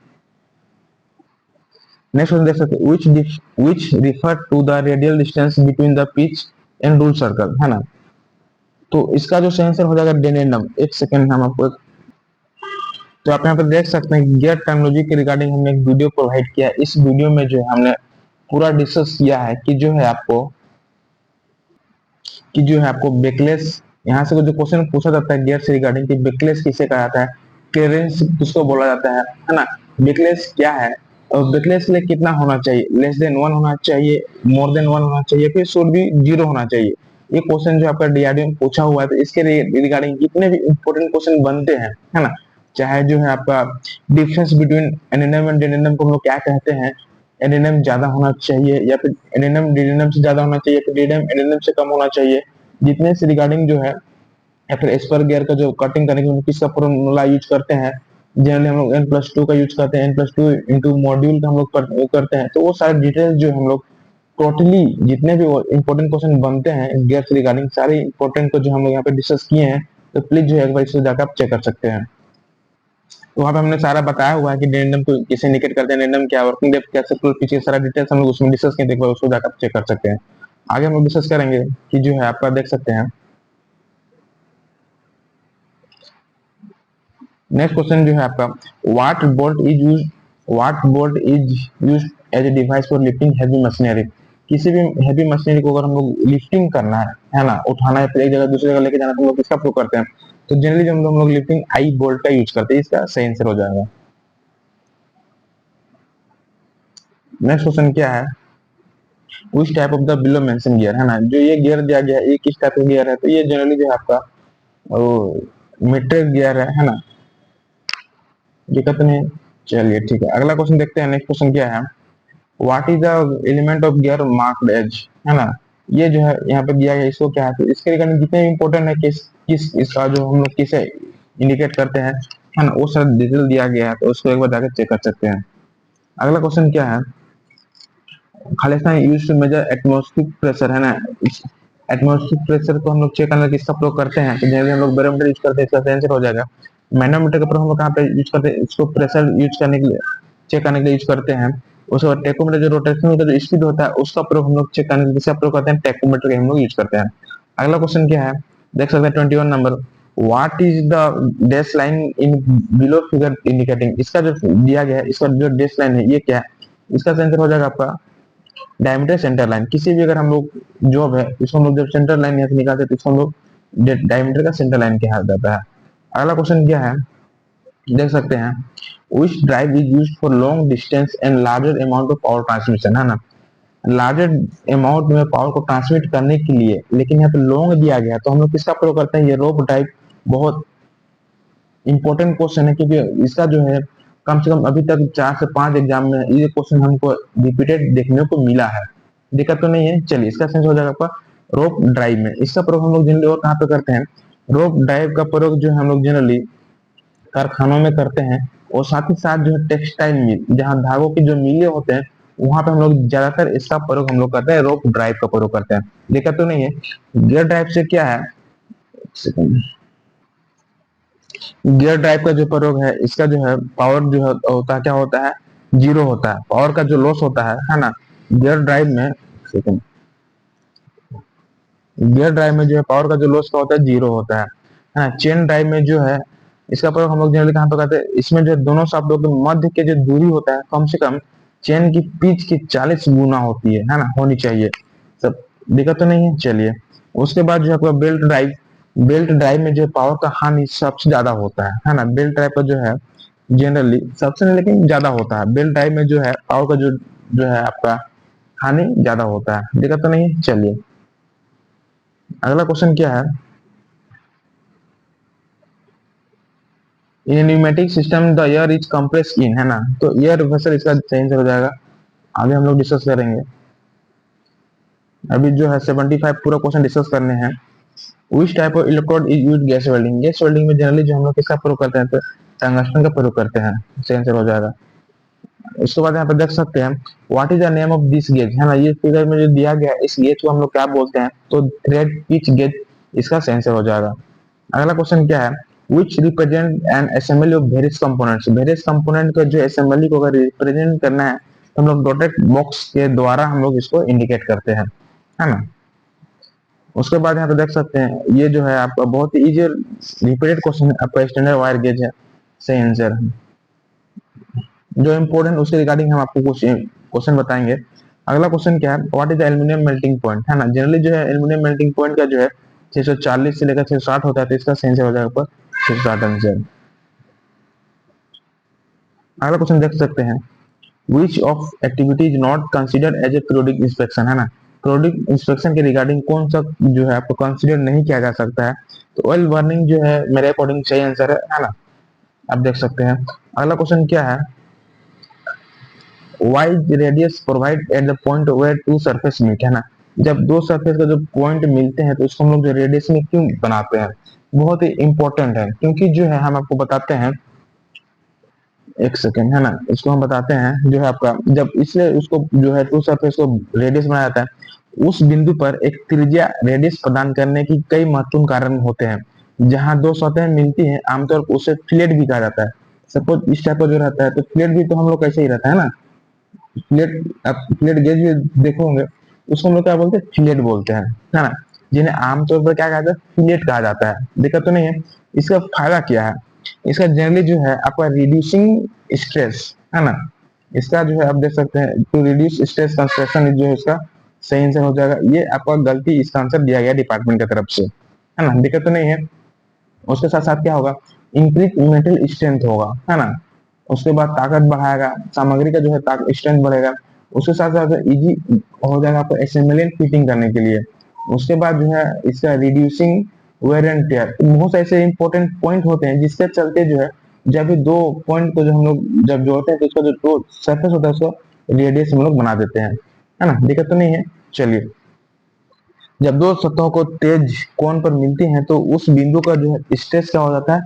नेक्स्ट क्वेश्चन देख सकते हैं, which refer to the radial distance between the pitch and rule circle, है ना। तो इसका जो सही आंसर हो जाएगा डेनेनम। एक सेकंड हम आपको, तो आप यहाँ पर देख सकते हैं गियर टर्मिनोलॉजी के रिगार्डिंग हमने एक वीडियो प्रोवाइड किया है। इस वीडियो में जो है हमने पूरा डिस्कस किया है कि जो है आपको बेकलेस, यहाँ से जो क्वेश्चन पूछा जाता है गियर से रिगार्डिंग कि बेकलेस किसे कहा जाता है, क्लियरेंस किसको बोला जाता है ना। बेकलेस क्या है और बेकलेस के लिए कितना होना चाहिए, लेस देन 1 होना चाहिए, मोर देन 1 होना चाहिए, फिर शुड भी 0 होना चाहिए। ये क्वेश्चन जो आपका डीआरडी में पूछा हुआ है, तो इसके रिगार्डिंग जितने भी इंपॉर्टेंट क्वेश्चन बनते हैं, है ना, चाहे जो है आपका डिफरेंस बिटवीन एनएनएम एंड डेनिनम को हम लोग क्या कहते हैं, एनएनएम ज्यादा होना चाहिए या फिर एनएनएम डेनिनम से ज्यादा होना चाहिए, फिर डेनिनम एनएनएम से कम होना चाहिए, जितने से रिगार्डिंग जो है, या फिर एस्पर गियर का जो कटिंग करने के लिए किसका फॉर्मूला यूज करते हैं, जनरली हम लोग n+2 का यूज करते हैं, n+2 इंटू मॉड्यूल का हम लोग करते हैं। तो वो सारे डिटेल्स जो हम लोग टोटली जितने भी इंपॉर्टेंट क्वेश्चन बनते हैं गियर से रिगार्डिंग, सारे इंपॉर्टेंट को जो हम लोग यहाँ पे डिस्कस किए हैं, तो प्लीज जो है एक बार इसको जाकर आप चेक कर सकते हैं। तो वहाँ पे हमने सारा बताया हुआ है कि डेनिनम को किसे इंडिकेट करते हैं, डेनिनम क्या वर्किंग डेप्थ क्या, सब पीछे सारा डिटेल्स हम लोग उसमें डिस्कस किए, एक बार उसको जाकर चेक कर सकते हैं। आगे हम लोग डिस्कस करेंगे कि जो है आपका देख सकते हैं नेक्स्ट क्वेश्चन जो है आपका, what bolt is used as a device for lifting heavy machinery. किसी भी हैवी मशीनरी को अगर हम लोग लिफ्टिंग करना है ना, उठाना है, फिर एक जगह दूसरी जगह लेके जाना, तो हम लोग किसका प्रयोग करते हैं, तो जनरली जब हम लोग लिफ्टिंग आई बोल्ट का यूज करते हैं। इसका सही आंसर हो जाएगा। नेक्स्ट क्वेश्चन क्या है, which type of the below mention gear, है ना, जो ये गियर दिया गया है ये किस टाइप का गियर है, तो ये जनरली जो है आपका मीट्रिक गियर है ना, दिक्कत नहीं। चलिए ठीक है, अगला क्वेश्चन देखते हैं। नेक्स्ट क्वेश्चन क्या है, what is the element of gear marked as, है ना, ये जो है यहाँ पे दिया गया, इसको क्या है, तो इसके रिगार्डिंग जितने इंपॉर्टेंट है किस किस इसका जो हम लोग किसे इंडिकेट करते हैं, है ना, वो सारा डिटेल दिया गया है, तो उसको एक बार जाकर चेक कर सकते हैं। अगला क्वेश्चन क्या है, खालिस्तान use to measure atmospheric pressure, है ना, एटमॉस्फेरिक प्रेशर को हम लोग चेक करने के किसका प्रयोग करते हैं, तो जनरली हम लोग बैरोमीटर यूज करते हैं, इसका आंसर हो जाएगा। मैनोमीटर का प्रयोग हम लोग कहाँ पे यूज करते हैं, इसको प्रेशर यूज करने के लिए, चेक करने के लिए यूज करते हैं। उसके बाद टेकोमीटर जो रोटेशन का जो स्पीड होता है उसका प्रयोग हम लोग चेक करने के लिए किसका प्रयोग करते हैं, टेकोमीटर का हम लोग यूज करते हैं। अगला क्वेश्चन क्या है, देख सकते हैं 21 number, what is the dash line in below figure indicating, इसका जो दिया गया है, इसका जो डैश लाइन है ये क्या है, इसका आंसर हो जाएगा आपका डायमीटर सेंटर लाइन। किसी भी अगर हम लोग जॉब है इसको हम लोग जब सेंटर लाइन यहाँ से निकालते हैं तो इसको हम लोग डायमीटर का सेंटर लाइन कहा जाता है। अगला क्वेश्चन क्या है, देख सकते हैं, which drive is used for long distance and larger amount of power transmission, है ना, लार्जर अमाउंट में पावर को ट्रांसमिट करने के लिए, लेकिन यहाँ पे लॉन्ग दिया गया तो हम लोग किसका प्रयोग करते हैं, ये रोप ड्राइव। बहुत इंपॉर्टेंट क्वेश्चन है क्योंकि इसका जो है कम से कम अभी तक 4 से 5 एग्जाम में ये क्वेश्चन हमको रिपीटेड देखने को मिला है, दिक्कत तो नहीं है। चलिए इसका सेंस हो जाएगा आपका रोप ड्राइव में। इसका प्रयोग हम लोग जनरली और कहाँ पे करते हैं, रोप ड्राइव का प्रयोग जो है हम लोग जनरली कारखानों में करते हैं, और साथ ही साथ जो है टेक्सटाइल मिल, जहाँ धागों की जो मिलें होते हैं वहां पे हम लोग ज्यादातर इसका प्रयोग हम लोग करते हैं, रोप ड्राइव का प्रयोग करते हैं, दिक्कत तो नहीं है। गियर ड्राइव से क्या है, गियर ड्राइव का जो प्रयोग है इसका जो है पावर जो है होता है, क्या होता है, 0 होता है, पावर का जो लॉस होता है ना, गियर ड्राइव में, गियर ड्राइव में जो है पावर का जो लॉस का होता है 0 होता है ना। चेन ड्राइव में जो है इसका प्रयोग हम लोग जनरली कहाँ पे करते हैं, इसमें जो दोनों शाफ्टों के मध्य के जो दूरी होता है कम से कम चेन की पिच की 40 गुना होती है ना, होनी चाहिए। सब दिक्कत तो नहीं है। चलिए उसके बाद जो है आपका बेल्ट ड्राइव, बेल्ट ड्राइव में जो पावर का हानि सबसे ज्यादा होता है ना, बेल्ट ड्राइव का जो है जनरली सबसे नहीं लेकिन ज्यादा होता है, बेल्ट ड्राइव में जो है पावर का जो है आपका हानि ज्यादा होता है, दिक्कत तो नहीं है। चलिए अगला क्वेश्चन क्या है, in pneumatic system the air is compress in, है ना, तो एयर प्रेशर इसका सही आंसर हो जाएगा। आगे हम लोग डिस्कस करेंगे, अभी जो है 75 पूरा क्वेश्चन डिस्कस करने हैं। विच type of electrode is used gas welding, gas welding में जनरली जो हम लोग किसका प्रयोग करते हैं, तो टंगस्टन का प्रयोग करते हैं, सही आंसर हो जाएगा। उसके बाद यहाँ पे देख सकते हैं what is the name of this gauge, है ना, ये फिगर में जो दिया गया है इस गेज को हम लोग क्या बोलते हैं, तो थ्रेड पिच गेज इसका सही आंसर हो जाएगा। अगला क्वेश्चन क्या है, which represent an assembly of various components, various component का जो assembly को अगर रिप्रेजेंट करना है तो हम लोग डॉटेड बॉक्स के द्वारा हम लोग इसको इंडिकेट करते हैं, है ना। उसके बाद यहाँ पे देख सकते हैं ये जो है आपका बहुत ही इजी रिपीटेड क्वेश्चन है, आपका स्टैंडर्ड वायर गेज है, सही आंसर है। जो इम्पोर्टेंट उसके रिगार्डिंग हम आपको कुछ क्वेश्चन बताएंगे। अगला क्वेश्चन क्या है, what is the aluminium melting point, है ना। जनरली जो है एल्यूमिनियम मेल्टिंग पॉइंट का जो है 640 से लेकर 660 होता है, तो इसका सही आंसर हो जाएगा ऊपर 660 आंसर। अगला क्वेश्चन देख सकते हैं, which of activity is not considered as a periodic inspection, है ना। पीरियोडिक इंस्पेक्शन के रिगार्डिंग कौन सा जो है आपको कंसिडर नहीं किया जा सकता है, तो ऑयल बर्निंग जो है मेरे अकॉर्डिंग सही आंसर है ना। आप देख सकते हैं। अगला क्वेश्चन क्या है, why the radius provide at the point where two surface meet, है ना। जब दो सरफेस का जो पॉइंट मिलते हैं तो उसको हम लोग जो रेडियस में क्यों बनाते हैं, बहुत ही इंपॉर्टेंट है, क्योंकि जो है हम आपको बताते हैं, एक सेकेंड, है ना। इसको हम बताते हैं जो है आपका, जब इसलिए उसको जो है टू सरफेस को रेडियस बनाया जाता है, उस बिंदु पर एक त्रिज्या रेडियस प्रदान करने की कई महत्वपूर्ण कारण होते हैं। जहां दो सतहें मिलती हैं आमतौर पर उसे फ्लेट भी कहा जाता है। सपोज इस टाइप का जो रहता है तो फ्लेट भी तो हम लोग कैसे ही रहता है ना, फ्लेट, आप फ्लेट गेज भी देखोगे, उसको हम लोग क्या बोलते हैं, फ्लेट बोलते हैं, है ना। जिन्हें आमतौर पर क्या कहा जाता है, फ्लेट कहा जाता है। दिक्कत तो नहीं है। इसका फायदा क्या है, इसका जनरली जो है आपका रिड्यूसिंग स्ट्रेस, है ना। इसका जो है आप देख सकते हैं, टू रिड्यूस स्ट्रेस कंस्ट्रक्शन जो है इसका सही आंसर हो जाएगा। ये आपका गलती इसका आंसर दिया गया डिपार्टमेंट की तरफ से, है ना। दिक्कत तो नहीं है। उसके साथ साथ क्या होगा, इंक्रीज मेटल स्ट्रेंथ होगा, है ना। उसके बाद ताकत बढ़ाएगा, सामग्री का जो है स्ट्रेंथ बढ़ेगा। उसके साथ साथ इजी हो जाएगा आपको असेंबली एंड फिटिंग करने के लिए। उसके बाद जो है इसका रिड्यूसिंग वेयर एंड टेयर, बहुत ऐसे इंपॉर्टेंट पॉइंट होते हैं जिसके चलते जो है, जब भी दो पॉइंट को जो हम लोग जब जोड़ते हैं तो उसका जो सरफेस होता है उसको रेडियस हम लोग बना देते हैं, है ना। दिक्कत तो नहीं है। चलिए, जब दो सतहों को तेज कोण पर मिलती हैं तो उस बिंदु का जो है स्ट्रेस क्या हो जाता है,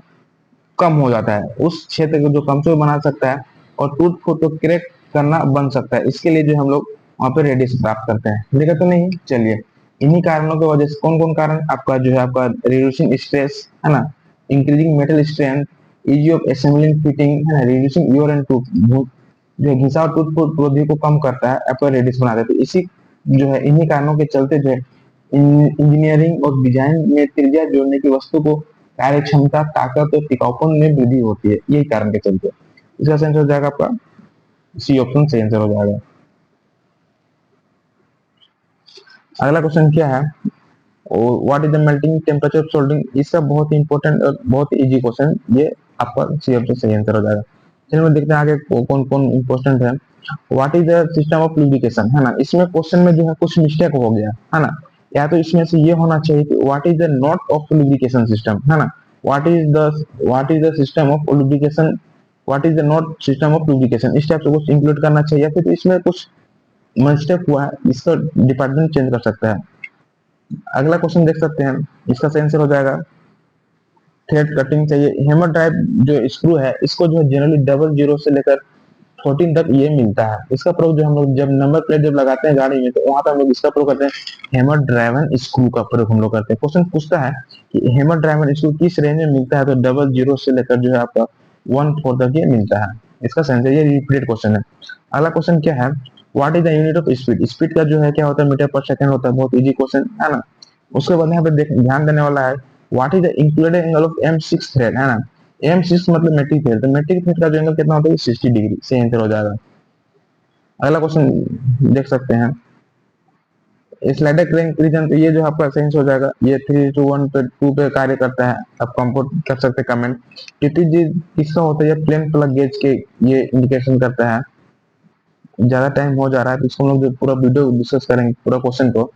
कम हो जाता है। उस क्षेत्र को जो कमजोर बना सकता है और टूट फूट को क्रैक करना बन सकता है। इसके लिए जो हम लोग वहां पे रेडियस प्राप्त करते हैं। दिक्कत तो नहीं है। चलिए, इन्हीं कारणों की वजह से कौन कौन कारण, आपका जो है आपका रिड्यूसिंग स्ट्रेस, है ना, increasing metal strength, easy of assembling fitting, है ना, रिड्यूसिंग योर एंड टूट, जो घिसा और टूट फूट वृद्धि को कम करता है, आपका रेडियस बना देते हैं। इसी जो है इन्हीं कारणों के चलते जो है इंजीनियरिंग और डिजाइन में त्रिज्या जोड़ने की वस्तु को कार्य क्षमता, ताकत और टिकाऊपन में वृद्धि होती है, यही कारण के चलते। इसका आंसर हो जाएगा आपका सी ऑप्शन सही आंसर हो जाएगा। अगला क्वेश्चन क्या है, what is the melting temperature of soldering, इसका बहुत ही इंपॉर्टेंट और बहुत ही इजी क्वेश्चन, ये आपका सी ऑप्शन सही आंसर हो जाएगा। चलिए देखते हैं आगे कौन कौन इंपॉर्टेंट है। What is the system of lubrication, है ना। इसमें क्वेश्चन में जो है कुछ मिस्टेक हो गया, है ना। या तो इसमें से ये होना चाहिए कि what is the not of lubrication system, है ना। What is the system of lubrication, what is the not system of lubrication, इस टाइप से कुछ इंक्लूड करना चाहिए। फिर इसमें कुछ मिस्टेक हुआ है, इसका डिपार्टमेंट चेंज कर सकता है। अगला क्वेश्चन देख सकते हैं, इसका सही आंसर हो जाएगा थ्रेड कटिंग चाहिए। हेमर ड्राइव जो स्क्रू है, इसको जो है जनरली 00 से लेकर 14 तक ये मिलता है। इसका प्रयोग जो हम लोग जब नंबर प्लेट जब लगाते हैं गाड़ी में, तो वहां पर हम लोग इसका प्रयोग करते हैं, हेमर ड्राइवन स्क्रू का प्रयोग हम लोग करते हैं। क्वेश्चन पूछता है कि हेमर ड्राइवन स्क्रू किस रेंज में मिलता है, तो 00 से लेकर जो है आपका 14 तक ये मिलता है। इसका सही आंसर, ये रिपीटेड क्वेश्चन है। अगला क्वेश्चन क्या है, what is the unit of speed, speed का जो है क्या होता है, मीटर पर सेकंड होता है। बहुत इजी क्वेश्चन है ना। उसके बाद यहाँ पे ध्यान देने वाला है, what is the included angle of M6 thread, है ना। M6 मतलब मेट्रिक थ्रेड, तो मेट्रिक थ्रेड का जो एंगल कितना होता है, 60 डिग्री, सही आंसर हो जाएगा। अगला क्वेश्चन देख सकते हैं, स्लाइडर क्रैंक रीजन, तो ये जो आपका सही हो जाएगा, ये 3:1 पे 2 पे कार्य करता है। आप कंप्यूट कर सकते हैं कमेंट। टीटीजी किसका होता है, ये प्लेन प्लग गेज के ये इंडिकेशन करता है। ज्यादा टाइम हो जा रहा है तो इसको हम लोग जो पूरा वीडियो डिस्कस करेंगे पूरा क्वेश्चन को।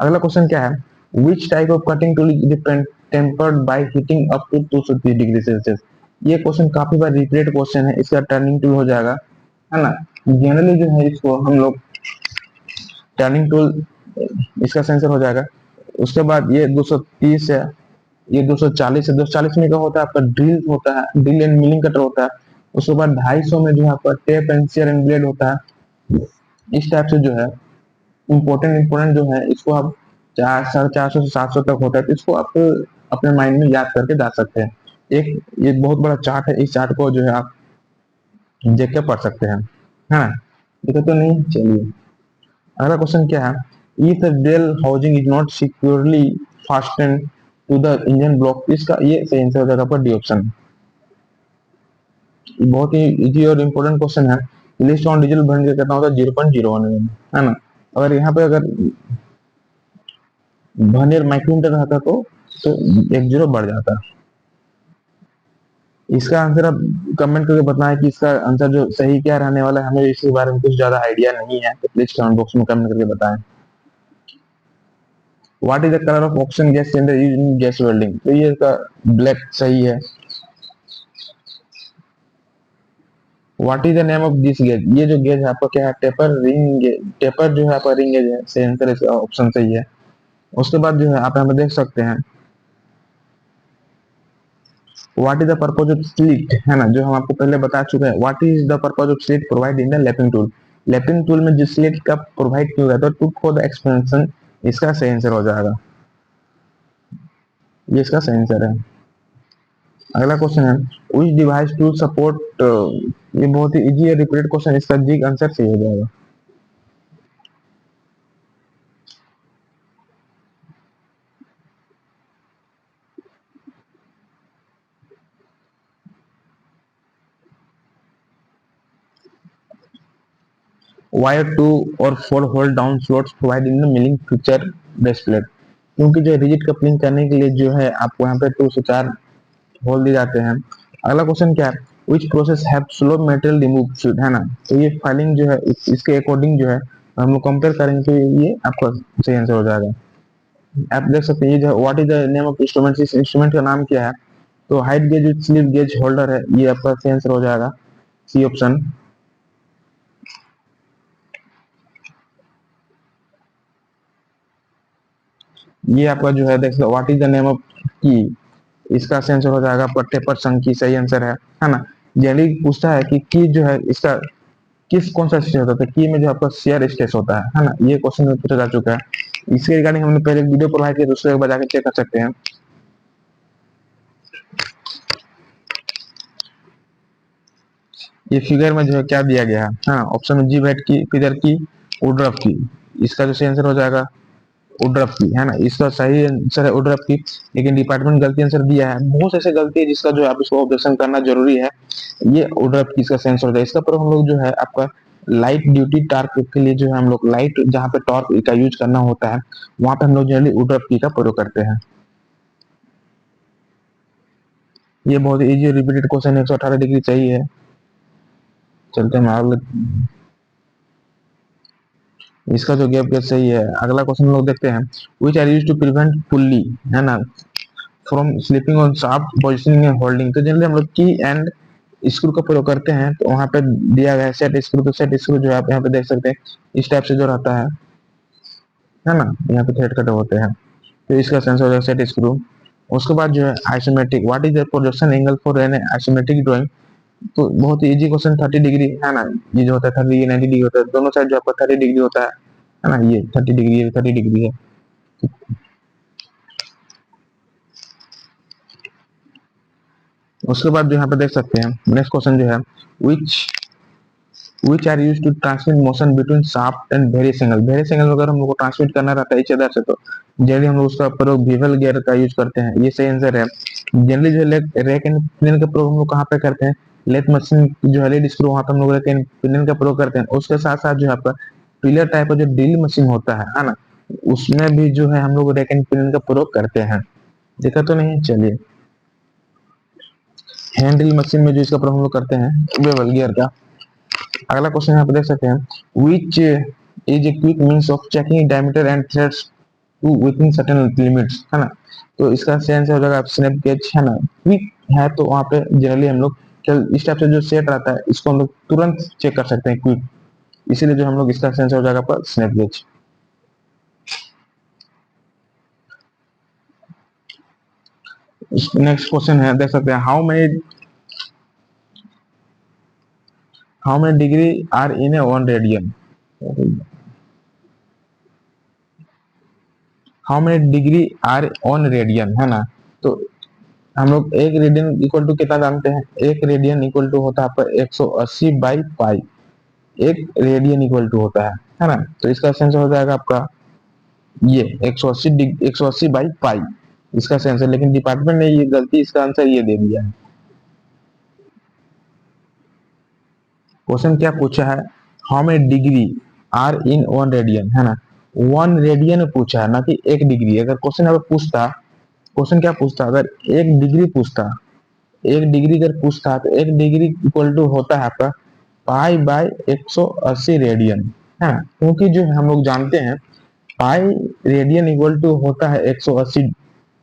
अगला क्वेश्चन क्या है, which type of cutting tool depend tempered by heating up to 230 degree Celsius, ये क्वेश्चन काफी बार रिपीटेड क्वेश्चन है। इसका टर्निंग टूल हो जाएगा, है ना। जनरली जो है इसको हम लोग टर्निंग टूल, इसका सेंसर हो जाएगा। उसके बाद ये 230 है, ये 240 है। 240 में क्या होता है, आपका ड्रिल होता है, ड्रिल एंड मिलिंग कटर होता है। उसके बाद 250 में जो है आपका tape and share and blade होता है। इस टाइप से जो है इंपोर्टेंट जो है, इसको आप 450 से 700 तक होता है, तो इसको आप अपने माइंड में याद करके जा सकते हैं। एक ये बहुत बड़ा चार्ट है, इस चार्ट को जो है आप देख के पढ़ सकते हैं, है ना। देखो तो नहीं, चलिए अगला क्वेश्चन क्या है, if the bell housing is not securely fasten to the engine block, इसका ये सही आंसर हो जाएगा पर डी ऑप्शन। बहुत ही इजी और इम्पोर्टेंट क्वेश्चन है। लिस्ट ऑन डीजल भरने का कितना होता है, 0.01 है ना। अगर यहाँ पे अगर वर्नियर माइक्रोमीटर रहता तो एक जीरो बढ़ जाता। इसका आंसर आप कमेंट करके बताएं कि इसका आंसर जो सही क्या रहने वाला है, हमें इसके बारे में कुछ ज्यादा आइडिया नहीं है, तो प्लीज कमेंट बॉक्स में कमेंट करके बताएं। What is the colour of oxygen gas cylinder used in gas welding, तो ये इसका ब्लैक सही है। What is the name of this gauge, ये जो गेज है आपका क्या है, टेपर रिंग, टेपर जो है आपका रिंग गेज है, सही आंसर इसका ऑप्शन सही है। उसके बाद जो है आप यहाँ पे देख सकते हैं, what is the purpose of slit, है ना, जो हम आपको पहले बता चुके हैं। What is the purpose of slit provide in the lapping tool, lapping tool में जिस स्लिट का प्रोवाइड किया जाता है टू फॉर द एक्सपेंशन, इसका सही आंसर हो जाएगा, ये इसका सही आंसर है। अगला क्वेश्चन है, विच डिवाइस टू सपोर्ट, ये बहुत ही इजी है, रिपीटेड क्वेश्चन, इसका जी आंसर सही हो जाएगा। वायर टू और four hold down slots provide in the milling feature brace plate, क्योंकि जो रिजिड कपलिंग करने के लिए जो है आपको यहाँ पे 2 से 4 होल दिए जाते हैं। अगला क्वेश्चन क्या है, which process have slow material remove, है ना, तो ये फाइलिंग जो है इसके अकॉर्डिंग जो है हम लोग कंपेयर करेंगे तो ये आपका सही आंसर हो जाएगा। आप देख सकते हैं ये जो what is the name of instrument, इस इंस्ट्रूमेंट का नाम क्या है, तो height gauge slip gauge holder है, ये आपका सही आंसर हो जाएगा, सी ऑप्शन। ये आपका जो है देख what is the name of की, इसका आंसर हो जाएगा आपका टेपर संकी, सही आंसर है ना। जनरली पूछता है कि की जो है इसका किस कौन सा स्टेज होता है, की में जो आपका शेयर स्टेज होता है ना, ये क्वेश्चन में पूछा जा चुका है। इसके रिगार्डिंग हमने पहले वीडियो प्रोवाइड किया, दूसरे बजा के चेक कर सकते हैं। ये फिगर में जो है क्या दिया गया है, हाँ ऑप्शन में जी वेट की, फिगर की, उड्रफ की, इसका जो सही आंसर हो जाएगा उड्रफ की, है ना, इसका सही आंसर है उड्रफ की। लेकिन डिपार्टमेंट गलती आंसर दिया है, बहुत ऐसे गलती है जिसका जो है आप इसको ऑब्जेक्शन करना जरूरी है। ये उड्रफ की इसका सही आंसर हो जाएगा। इसका पर हम लोग जो है आपका लाइट ड्यूटी टार्क के लिए जो है हम लोग लाइट जहाँ पे टॉर्क का यूज करना होता है वहां पे हम लोग जनरली उड्रफ की का प्रयोग करते हैं। ये बहुत इजी रिपीटेड क्वेश्चन 118 डिग्री चाहिए है। चलते हैं आगे, इसका जो गैप गैप सही है। अगला क्वेश्चन लोग देखते हैं, which are use to prevent pulley, है ना, from slipping on shaft positioning and holding, तो जनरली हम लोग की एंड स्क्रू का प्रयोग करते हैं, तो वहां पे दिया गया है सेट स्क्रू, तो सेट स्क्रू जो आप यहाँ पे देख सकते हैं इस टाइप से जो रहता है ना, यहाँ पे थ्रेड कटे होते हैं, तो इसका सेंसर हो जाएगा सेट स्क्रू। उसके बाद जो है isometric, what is the projection angle for an isometric drawing, तो बहुत ही इजी क्वेश्चन, 30 डिग्री है ना, ये जो होता है 30 90 डिग्री होता है, दोनों साइड जो आपका 30 डिग्री होता है ना, ये 30 डिग्री, ये 30 डिग्री है। उसके बाद जो यहाँ पे देख सकते हैं नेक्स्ट क्वेश्चन जो है, which which are use to transmit motion between shaft and various angle, various angle अगर हम लोग को ट्रांसमिट करना रहता है इच अदर से, तो जनरली हम लोग उसका प्रयोग बीवल गियर का यूज करते हैं, ये सही आंसर है। जनरली जो रैक एंड पिनियन का प्रयोग हम लोग कहाँ पे करते हैं, लेथ मशीन जो है लेड स्क्रू, वहां पे हम लोग रैक एंड पिनियन का प्रयोग करते हैं। उसके साथ साथ जो है आपका पिलर टाइप का जो ड्रिल मशीन होता है ना, उसमें भी जो है हम लोग रैक एंड पिनियन का प्रयोग करते हैं। देखा तो नहीं, चलिए हैंड ड्रिल मशीन में जो इसका प्रयोग हम लोग करते हैं बेवल गियर का। अगला क्वेश्चन यहाँ पे देख सकते हैं, which is a quick means of checking diameter and threads to within certain limits, है ना, तो इसका सेंस हो जाएगा स्नैप गेज, है ना। क्विक है तो वहाँ पे जनरली हम लोग इस टाइप से जो सेट रहता है इसको हम लोग तुरंत चेक कर सकते हैं क्विक, इसीलिए जो हम लोग इसका सेंस हो जाएगा पर स्नैप गेज। नेक्स्ट क्वेश्चन है देख सकते हैं, how many degree are in a 1 radian, how many degree are on radian, है ना, तो हम लोग एक रेडियन इक्वल टू कितना जानते हैं, एक रेडियन इक्वल टू होता है आपका 180 बाई पाई, एक रेडियन इक्वल टू होता है ना। तो इसका आंसर हो जाएगा आपका ये 180 बाई इसका आंसर, लेकिन डिपार्टमेंट ने ये गलती, इसका आंसर ये दे दिया है। क्वेश्चन क्या पूछा है, how many degree are in 1 radian, है ना। 1 रेडियन पूछा है, ना कि 1 डिग्री। अगर क्वेश्चन अगर पूछता, क्वेश्चन क्या पूछता, अगर 1 डिग्री पूछता, 1 डिग्री अगर पूछता तो 1 डिग्री इक्वल टू होता है आपका पाई बाय 180 रेडियन, है ना। क्योंकि जो हम लोग जानते हैं पाई रेडियन इक्वल टू होता है 180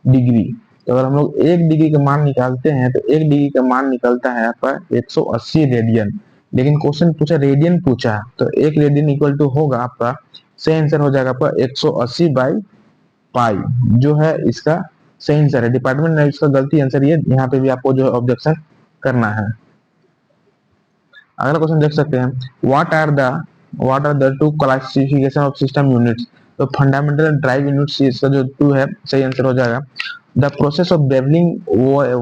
डिग्री। तो अगर हम लोग 1 डिग्री का मान निकालते हैं तो 1 डिग्री का मान निकलता है आपका 180 रेडियन। लेकिन क्वेश्चन पूछा रेडियन पूछा है, तो 1 रेडियन इक्वल टू होगा आपका, सही आंसर हो जाएगा आपका 180/पाई, जो है इसका सही आंसर है। डिपार्टमेंट ने इसका गलती आंसर ये, यहाँ पे भी आपको जो है ऑब्जेक्शन करना है। अगला क्वेश्चन देख सकते हैं, what are the two classification of system units. तो फंडामेंटल ड्राइव यूनिट्स, इसका जो टू है सही आंसर हो जाएगा। The process of bevelling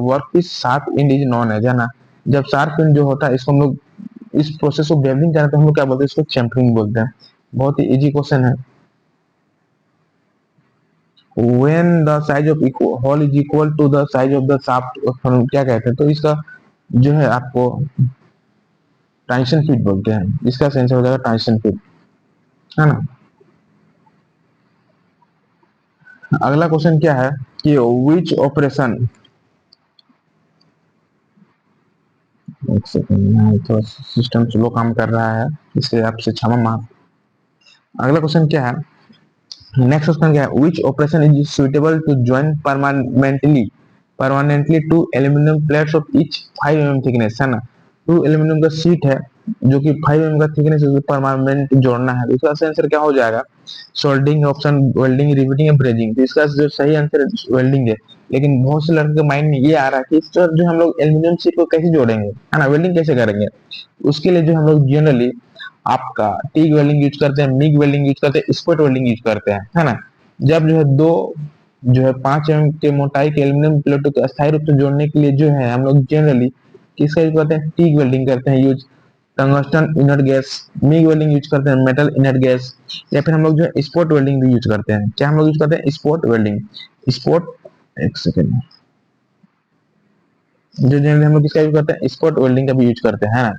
work is sharp end is known है ना। जब शार्प इंड जो होता है इसको हम लोग, इस प्रोसेस को बेवलिंग करते हैं हम लोग क्या बोलते हैं, इसको चैम्फरिंग बोलते हैं। बहुत ही इजी क्वेश्चन है। when the size of hole is equal to the size of the shaft, क्या कहते हैं, तो इसका जो है आपको ट्रांजिशन फीट बोलते हैं। इसका सेंसर हो जाएगा ट्रांजिशन फीट, है ना। अगला क्वेश्चन क्या है कि विच ऑपरेशन, एक सेकंड तो सिस्टम स्लो काम कर रहा है, इसलिए आपसे क्षमा मांग। अगला क्वेश्चन क्या है, नेक्स्ट क्वेश्चन क्या है, which operation is suitable to join permanently two aluminium plates of each 5 mm thickness, है ना। टू एल्यूमिनियम का सीट है जो कि 5 mm का थिकनेस है, परमानेंट जोड़ना है। इसका आंसर क्या हो जाएगा, सोल्डिंग ऑप्शन, वेल्डिंग, रिवेटिंग या ब्रेजिंग। तो इसका जो सही आंसर वेल्डिंग है। लेकिन बहुत से लड़के के माइंड में ये आ रहा है कि इस तरह जो हम लोग एल्यूमिनियम सीट को कैसे जोड़ेंगे, है ना, वेल्डिंग कैसे करेंगे। उसके लिए जो हम लोग जनरली आपका टीग वेल्डिंग यूज करते हैं, मिग वेल्डिंग यूज करते हैं, स्पॉट वेल्डिंग यूज करते हैं, है ना। जब जो है दो जो है 5 mm के मोटाई के एल्यूमिनियम प्लेटों को अस्थायी रूप से जोड़ने के लिए जो है हम लोग जनरली किसका यूज करते हैं, टीग वेल्डिंग करते हैं use, tungsten inert gas. MiG welding use करते हैं मेटल इनर्ट गैस, या फिर हम लोग जो है स्पॉट वेल्डिंग भी यूज करते हैं। क्या हम लोग यूज करते हैं, स्पॉट वेल्डिंग। स्पॉट, एक सेकेंड, जो जनरली हम लोग किसका यूज करते हैं, स्पॉट वेल्डिंग का भी यूज करते हैं, ना।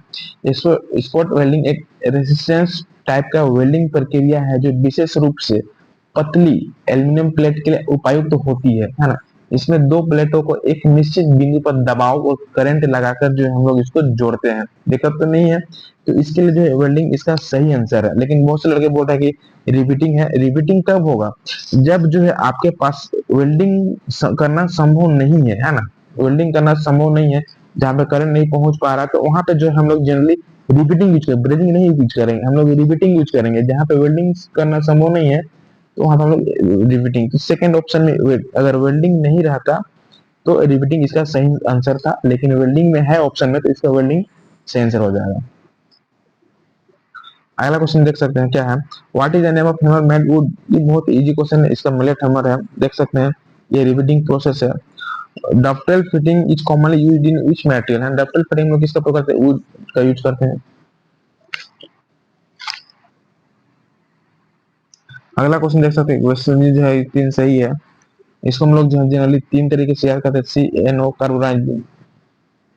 स्पॉट वेल्डिंग एक रेजिस्टेंस टाइप का वेल्डिंग प्रक्रिया है जो विशेष रूप से पतली एल्यूमिनियम प्लेट के लिए उपयुक्त होती है ना। इसमें दो प्लेटों को एक निश्चित बिंदु पर दबाव और करंट लगाकर जो है हम लोग इसको जोड़ते हैं। दिक्कत तो नहीं है। तो इसके लिए जो है वेल्डिंग इसका सही आंसर है। लेकिन बहुत से लड़के बोल रहे हैं कि रिपीटिंग है। रिपीटिंग कब होगा, जब जो है आपके पास वेल्डिंग करना संभव नहीं है ना। वेल्डिंग करना संभव नहीं है, जहाँ पे करंट नहीं पहुंच पा रहा, तो वहां पे जो हम लोग जनरली रिपीटिंग यूज करेंगे, ब्रेजिंग नहीं यूज करेंगे, हम लोग रिपीटिंग यूज करेंगे। जहाँ पे वेल्डिंग करना संभव नहीं है तो वहां पे हम लोग रिपीटिंग। तो सेकंड ऑप्शन में अगर वेल्डिंग नहीं रहता तो रिपीटिंग इसका सही आंसर था, लेकिन वेल्डिंग में है ऑप्शन में, तो इसका वेल्डिंग सही आंसर हो जाएगा। अगला क्वेश्चन देख सकते हैं क्या है, what is the name of hammer made would. ये बहुत इजी क्वेश्चन है, इसका मिलेट हैमर है, देख सकते हैं। ये रिपीटिंग प्रोसेस है। Doctoral fitting is commonly used in which material, है डॉक्टरल फिटिंग में किसका प्रयोग करते हैं, वुड का यूज करते हैं। अगला क्वेश्चन देख सकते हैं, क्वेश्चन जो है तीन सही है। इसको हम लोग जनरली 3 तरीके से याद करते हैं, CNO कार्बोनाइल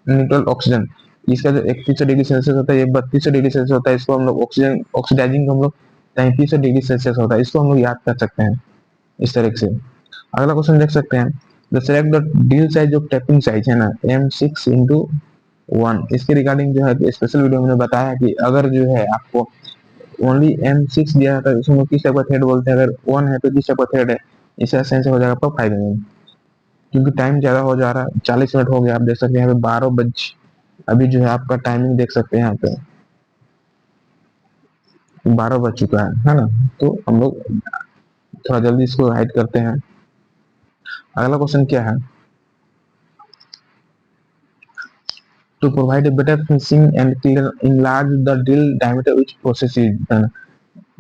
न्यूट्रल ऑक्सीजन। इसका जो 3100 डिग्री सेल्सियस होता है, ये 3200 डिग्री सेल्सियस होता है। इसको हम लोग ऑक्सीजन ऑक्सीडाइजिंग हम लोग 3300 डिग्री सेल्सियस होता है। इसको हम लोग याद कर सकते हैं इस तरीके से। अगला क्वेश्चन देख सकते हैं, the select the deal size of tapping size, है ना, M6/1। इसके रिगार्डिंग जो है स्पेशल वीडियो में बताया कि अगर जो है आपको ओनली M6 दिया जाता है, उसमें किस टाइप का थ्रेड बोलते हैं, अगर 1 है तो किस टाइप का थ्रेड है। इसका सेंस हो जाएगा आपका 5 mm। क्योंकि टाइम ज्यादा हो जा रहा है, 40 मिनट हो गया, आप देख सकते हैं यहाँ पे 12 बज, अभी जो है आपका टाइमिंग देख सकते हैं यहाँ पे 12 बज चुका है ना। तो हम लोग थोड़ा जल्दी इसको हाइड करते हैं। अगला क्वेश्चन क्या है, to provide a better finishing and clear enlarge the drill diameter which process is done।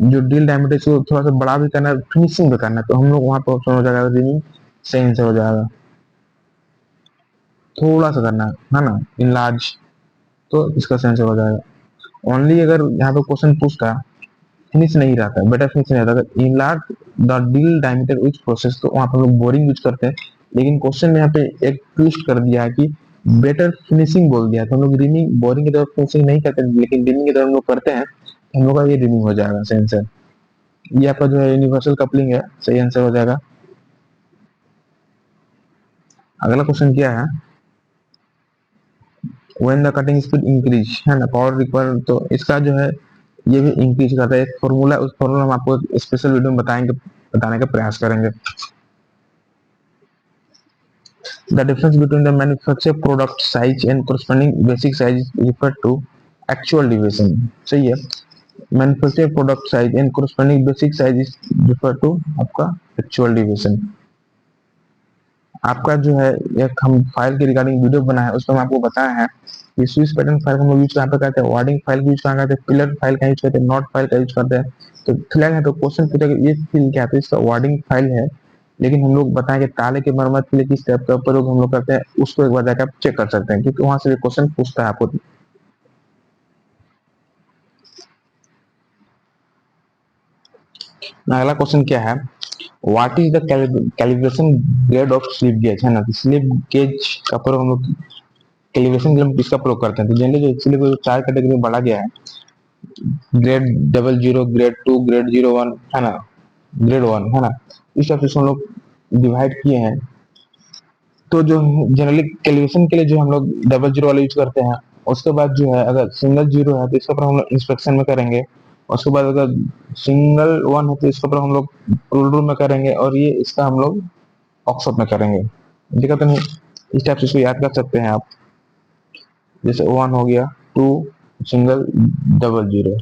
जो ड्रिल डायमीटर इसको थोड़ा सा बड़ा भी करना है, फिनिशिंग भी करना है, तो हम लोग वहां पर ऑप्शन हो जाएगा रिमिंग, सही आंसर हो जाएगा। थोड़ा सा करना है ना, enlarge, तो इसका सही आंसर हो जाएगा। ओनली अगर यहाँ पे क्वेश्चन पूछता फिनिश नहीं रहता, बेटर फिनिश नहीं रहता, अगर enlarge the drill diameter which process, तो वहाँ पर लोग बोरिंग यूज करते हैं। लेकिन क्वेश्चन में यहाँ पे एक ट्विस्ट कर दिया है कि बेटर फिनिशिंग बोल दिया, तो हम लोग रिमिंग बोरिंग की तरफ फिनिशिंग नहीं करते, लेकिन रिमिंग की तरफ हम लोग करते हैं, हम लोग का ये रिमिंग हो जाएगा। सही आंसर ये आपका जो है यूनिवर्सल कपलिंग है, सही आंसर हो जाएगा। अगला क्वेश्चन क्या है, when the cutting speed increase, है ना, पावर रिक्वायर, तो इसका जो है ये भी इंक्रीज करता है। एक फॉर्मूला, उस फॉर्मूला हम आपको एक स्पेशल वीडियो में बताएंगे, बताने का प्रयास करेंगे। The difference between the manufacture product size and corresponding basic size is refer to actual deviation. सही है, manufacture product size and corresponding basic size is refer to आपका एक्चुअल डिवीजन। आपका जो है एक हम फाइल के रिगार्डिंग वीडियो बना है, उसमें हम आपको बताया है कि स्विच पैटर्न फाइल हम लोग यूज कहाँ पे करते हैं, वार्डिंग फाइल यूज कहाँ करते हैं, पिलर फाइल का यूज करते हैं, नॉट फाइल का यूज करते हैं। तो फिलहाल है तो क्वेश्चन पूछा कि ये फिल क्या है, तो इसका वार्डिंग फाइल है। लेकिन हम लोग बताएं कि ताले के मरम्मत के लिए किस टाइप का प्रयोग हम लोग करते हैं, उसको एक बार जाकर आप चेक कर सकते हैं, क्योंकि वहां से क्वेश्चन पूछता है आपको। अगला क्वेश्चन क्या है, what is the calibration grade of slip gauge, है ना, स्लिप गेज का प्रयोग हम लोग कैलिब्रेशन के लिए किसका प्रयोग करते हैं, तो जनरली जो स्लिप गेज चार कैटेगरी में बांटा गया है, ग्रेड 00, ग्रेड 2, ग्रेड 01, है ना, ग्रेड 1, है ना, इस टाइप से हम लोग डिवाइड किए हैं। तो जो जनरली कैलिब्रेशन के लिए जो हम लोग 00 वाला यूज करते हैं, उसके बाद जो है अगर सिंगल जीरो है तो इसका प्रयोग हम लोग इंस्पेक्शन में करेंगे। उसके बाद अगर सिंगल वन है तो इसका प्रयोग हम लोग टूल रूम में करेंगे, और ये इसका हम लोग वर्कशॉप में करेंगे। दिक्कत नहीं, इस टाइप से इसको याद कर सकते हैं आप, जैसे 1 हो गया, 2 सिंगल, 00।